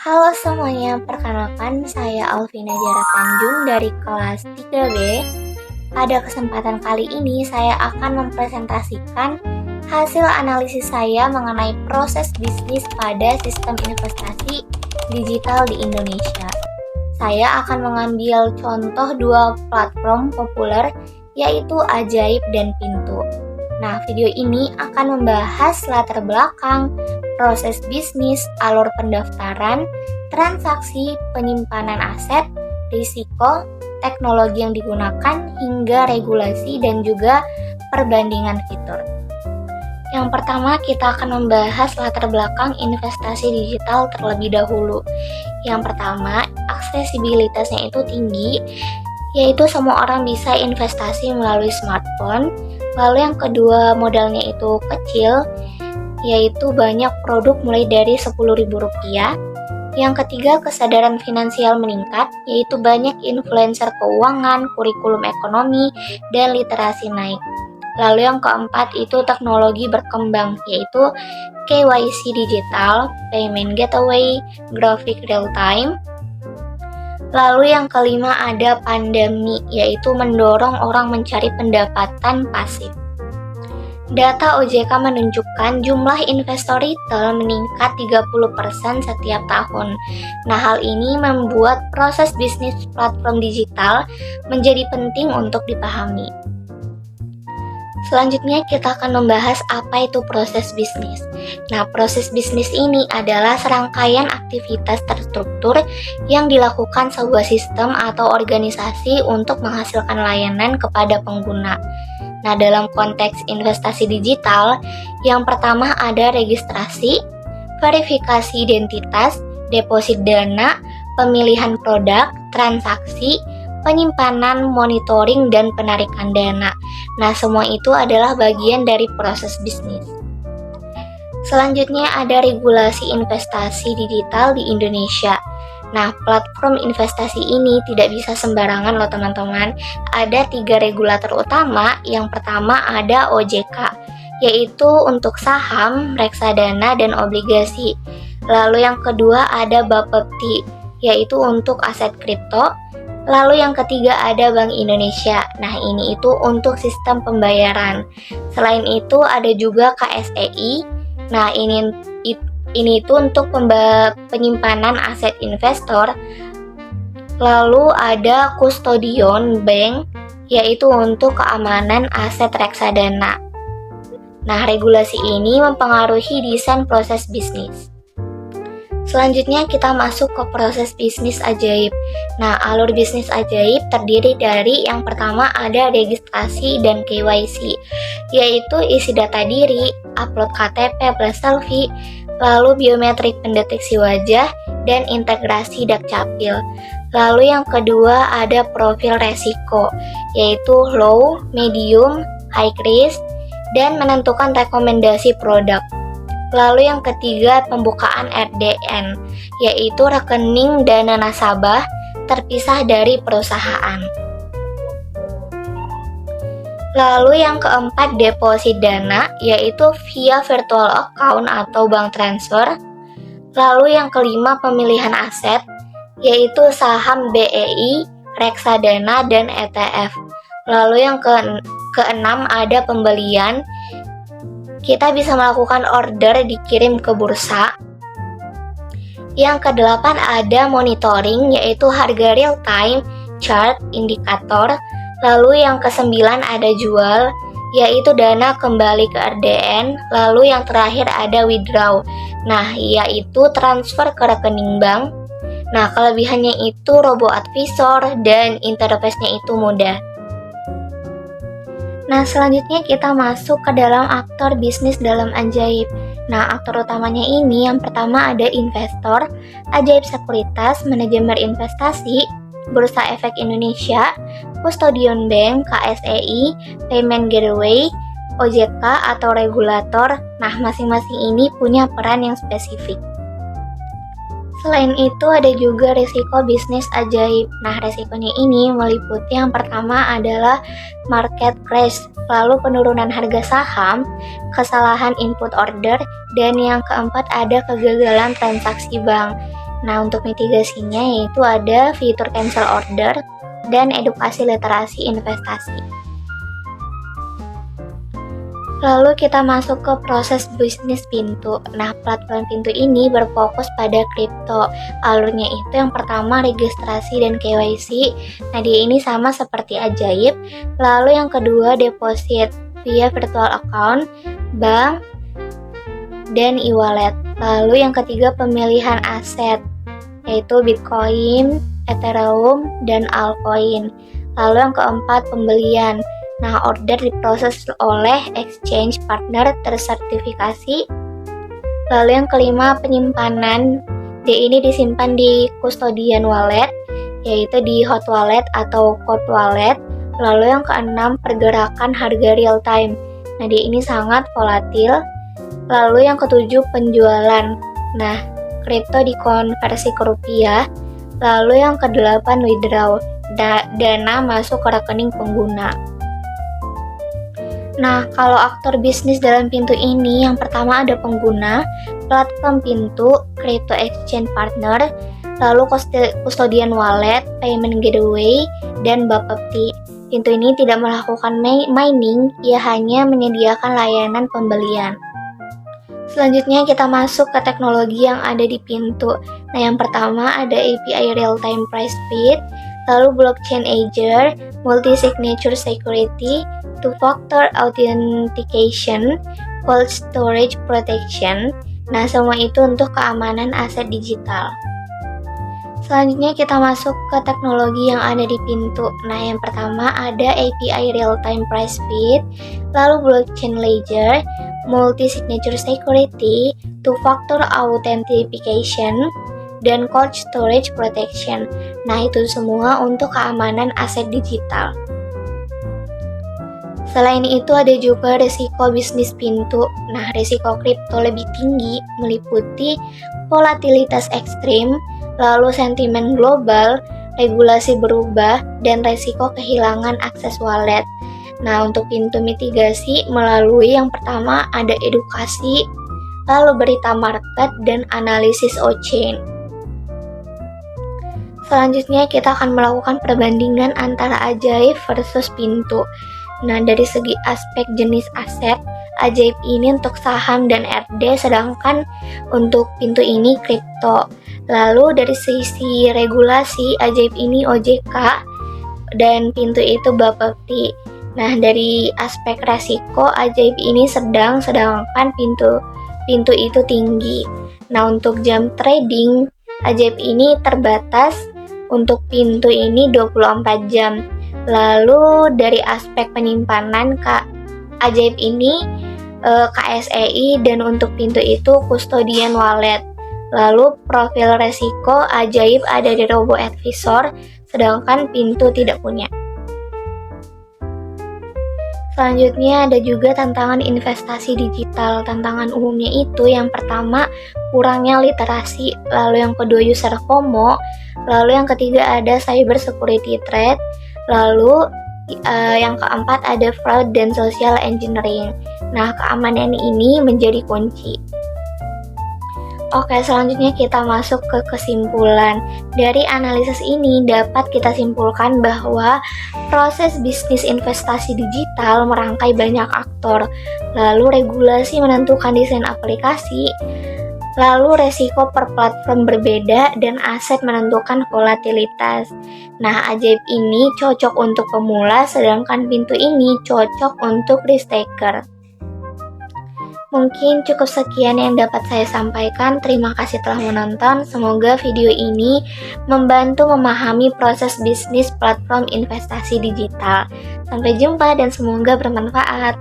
Halo semuanya, perkenalkan saya Alvina Jara Tanjung dari kelas 3B. Pada kesempatan kali ini saya akan mempresentasikan hasil analisis saya mengenai proses bisnis pada sistem investasi digital di Indonesia. Saya akan mengambil contoh dua platform populer yaitu Ajaib dan Pintu. Nah, video ini akan membahas latar belakang, proses bisnis, alur pendaftaran, transaksi, penyimpanan aset, risiko, teknologi yang digunakan, hingga regulasi dan juga perbandingan fitur. Yang pertama, kita akan membahas latar belakang investasi digital terlebih dahulu. Yang pertama, aksesibilitasnya itu tinggi, yaitu semua orang bisa investasi melalui smartphone. Lalu yang kedua, modalnya itu kecil, yaitu banyak produk mulai dari Rp10.000. Yang ketiga, kesadaran finansial meningkat, yaitu banyak influencer keuangan, kurikulum ekonomi, dan literasi naik. Lalu yang keempat itu teknologi berkembang, yaitu KYC digital, payment gateway, grafik real time. Lalu yang kelima ada pandemi, yaitu mendorong orang mencari pendapatan pasif. Data OJK menunjukkan jumlah investor retail meningkat 30% setiap tahun. Nah, hal ini membuat proses bisnis platform digital menjadi penting untuk dipahami. Selanjutnya kita akan membahas apa itu proses bisnis. Nah, proses bisnis ini adalah serangkaian aktivitas terstruktur yang dilakukan sebuah sistem atau organisasi untuk menghasilkan layanan kepada pengguna. Nah, dalam konteks investasi digital, yang pertama ada registrasi, verifikasi identitas, deposit dana, pemilihan produk, transaksi, penyimpanan, monitoring, dan penarikan dana. Nah, semua itu adalah bagian dari proses bisnis. Selanjutnya ada regulasi investasi digital di Indonesia. Nah, platform investasi ini tidak bisa sembarangan loh teman-teman. Ada 3 regulator utama. Yang pertama ada OJK, yaitu untuk saham, reksadana, dan obligasi. Lalu yang kedua ada Bapepti, yaitu untuk aset kripto. Lalu yang ketiga ada Bank Indonesia. Nah, ini itu untuk sistem pembayaran. Selain itu ada juga KSEI. Nah, ini itu untuk penyimpanan aset investor. Lalu ada Custodian Bank, yaitu untuk keamanan aset reksadana. Nah, regulasi ini mempengaruhi desain proses bisnis. Selanjutnya kita masuk ke proses bisnis Ajaib. Nah, alur bisnis Ajaib terdiri dari yang pertama ada registrasi dan KYC, yaitu isi data diri, upload KTP plus selfie, lalu biometrik pendeteksi wajah, dan integrasi Dukcapil. Lalu yang kedua ada profil resiko, yaitu low, medium, high risk, dan menentukan rekomendasi produk. Lalu yang ketiga pembukaan RDN, yaitu rekening dana nasabah terpisah dari perusahaan. Lalu yang keempat deposit dana, yaitu via virtual account atau bank transfer. Lalu yang kelima pemilihan aset, yaitu saham BEI, reksadana, dan ETF. Lalu yang keenam ada pembelian. Kita bisa melakukan order dikirim ke bursa. Yang kedelapan ada monitoring, yaitu harga real time, chart, indikator. Lalu yang kesembilan ada jual, yaitu dana kembali ke RDN. Lalu yang terakhir ada withdraw, nah yaitu transfer ke rekening bank. Nah, kelebihannya itu robo-advisor dan interface-nya itu mudah. Nah, selanjutnya kita masuk ke dalam aktor bisnis dalam Ajaib. Nah, aktor utamanya ini yang pertama ada investor, Ajaib Sekuritas, manajemen investasi, Bursa Efek Indonesia, Custodian Bank, KSEI, Payment Gateway, OJK atau regulator. Nah, masing-masing ini punya peran yang spesifik. Selain itu ada juga risiko bisnis Ajaib. Nah, risikonya ini meliputi yang pertama adalah market crash, lalu penurunan harga saham, kesalahan input order, dan yang keempat ada kegagalan transaksi bank. Nah, untuk mitigasinya yaitu ada fitur cancel order dan edukasi literasi investasi. Lalu kita masuk ke proses bisnis Pintu. Nah, platform Pintu ini berfokus pada kripto. Alurnya itu yang pertama registrasi dan KYC. Nah, dia ini sama seperti Ajaib. Lalu yang kedua deposit via virtual account, bank, dan e-wallet. Lalu yang ketiga pemilihan aset, yaitu Bitcoin, Ethereum, dan altcoin. Lalu yang keempat pembelian. Nah, order diproses oleh exchange partner tersertifikasi. Lalu yang kelima penyimpanan. Dia ini disimpan di custodian wallet, yaitu di hot wallet atau cold wallet. Lalu yang keenam pergerakan harga real time. Nah, dia ini sangat volatil. Lalu yang ketujuh penjualan. Nah, kripto dikonversi ke rupiah. Lalu yang kedelapan withdraw. Dana masuk ke rekening pengguna. Nah, kalau aktor bisnis dalam Pintu ini, yang pertama ada pengguna, platform Pintu, crypto exchange partner, lalu custodian wallet, payment gateway, dan Bapepti. Pintu ini tidak melakukan mining, ia hanya menyediakan layanan pembelian. Selanjutnya kita masuk ke teknologi yang ada di Pintu. Nah, yang pertama ada API Real-Time Price Feed, lalu Blockchain Ledger, Multi-Signature Security, Two-Factor Authentication, Cold Storage Protection. Nah, semua itu untuk keamanan aset digital. Selanjutnya kita masuk ke teknologi yang ada di Pintu. Nah, yang pertama ada API Real-Time Price Feed, lalu Blockchain Ledger, Multi-Signature Security, Two-Factor Authentication, dan Cold Storage Protection. Nah, itu semua untuk keamanan aset digital. Selain itu ada juga risiko bisnis Pintu. Nah, risiko kripto lebih tinggi meliputi volatilitas ekstrim, lalu sentimen global, regulasi berubah, dan risiko kehilangan akses wallet. Nah, untuk Pintu mitigasi melalui yang pertama ada edukasi, lalu berita market, dan analisis on-chain. Selanjutnya kita akan melakukan perbandingan antara Ajaib versus Pintu. Nah, dari segi aspek jenis aset, Ajaib ini untuk saham dan RD, sedangkan untuk Pintu ini kripto. Lalu dari sisi regulasi, Ajaib ini OJK dan Pintu itu Bapepti. Nah, dari aspek resiko, Ajaib ini sedang, sedangkan Pintu itu tinggi. Nah, untuk jam trading, Ajaib ini terbatas, untuk Pintu ini 24 jam. Lalu dari aspek penyimpanan, Ajaib ini KSEI, dan untuk Pintu itu custodian wallet. Lalu profil resiko, Ajaib ada di robo-advisor, sedangkan Pintu tidak punya. Selanjutnya ada juga tantangan investasi digital. Tantangan umumnya itu yang pertama kurangnya literasi, lalu yang kedua user FOMO, lalu yang ketiga ada cyber security threat, lalu yang keempat ada fraud dan social engineering. Nah, keamanan ini menjadi kunci. Oke, selanjutnya kita masuk ke kesimpulan. Dari analisis ini dapat kita simpulkan bahwa proses bisnis investasi digital merangkai banyak aktor, lalu regulasi menentukan desain aplikasi, lalu resiko per platform berbeda, dan aset menentukan volatilitas. Nah, Ajaib ini cocok untuk pemula, sedangkan Pintu ini cocok untuk risk-taker. Mungkin cukup sekian yang dapat saya sampaikan. Terima kasih telah menonton. Semoga video ini membantu memahami proses bisnis platform investasi digital. Sampai jumpa dan semoga bermanfaat.